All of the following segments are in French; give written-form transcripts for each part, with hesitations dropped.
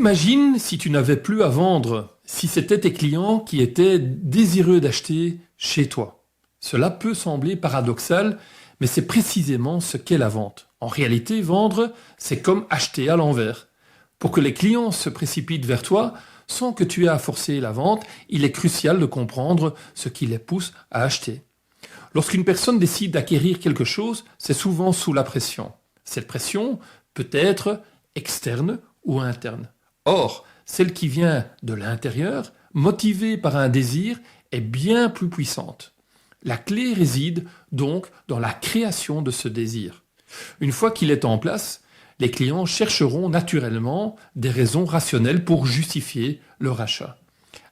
Imagine si tu n'avais plus à vendre, si c'était tes clients qui étaient désireux d'acheter chez toi. Cela peut sembler paradoxal, mais c'est précisément ce qu'est la vente. En réalité, vendre, c'est comme acheter à l'envers. Pour que les clients se précipitent vers toi, sans que tu aies à forcer la vente, il est crucial de comprendre ce qui les pousse à acheter. Lorsqu'une personne décide d'acquérir quelque chose, c'est souvent sous la pression. Cette pression peut être externe ou interne. Or, celle qui vient de l'intérieur, motivée par un désir, est bien plus puissante. La clé réside donc dans la création de ce désir. Une fois qu'il est en place, les clients chercheront naturellement des raisons rationnelles pour justifier leur achat.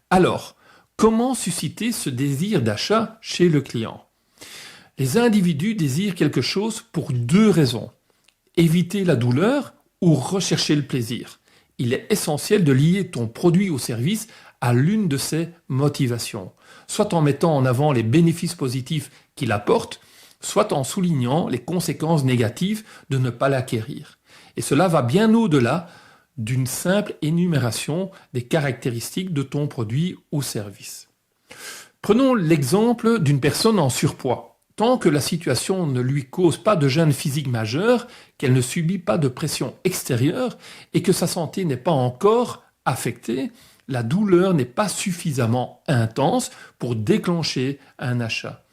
Alors, comment susciter ce désir d'achat chez le client ? Les individus désirent quelque chose pour deux raisons. Éviter la douleur ou rechercher le plaisir. Il est essentiel de lier ton produit ou service à l'une de ces motivations, soit en mettant en avant les bénéfices positifs qu'il apporte, soit en soulignant les conséquences négatives de ne pas l'acquérir. Et cela va bien au-delà d'une simple énumération des caractéristiques de ton produit ou service. Prenons l'exemple d'une personne en surpoids. Tant que la situation ne lui cause pas de gêne physique majeure, qu'elle ne subit pas de pression extérieure et que sa santé n'est pas encore affectée, la douleur n'est pas suffisamment intense pour déclencher un achat.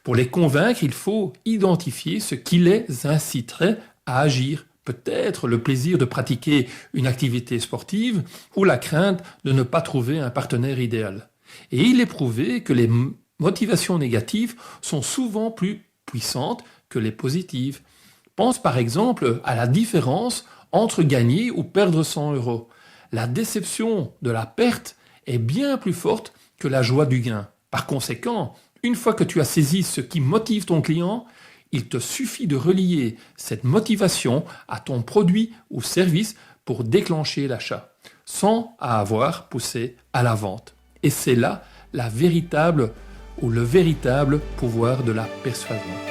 Pour les convaincre, il faut identifier ce qui les inciterait à agir. Peut-être le plaisir de pratiquer une activité sportive ou la crainte de ne pas trouver un partenaire idéal. Et il est prouvé que les motivations négatives sont souvent plus puissantes que les positives. Pense par exemple à la différence entre gagner ou perdre 100 €. La déception de la perte est bien plus forte que la joie du gain. Par conséquent, une fois que tu as saisi ce qui motive ton client, il te suffit de relier cette motivation à ton produit ou service pour déclencher l'achat, sans avoir poussé à la vente. Et c'est là le véritable pouvoir de la persuasion.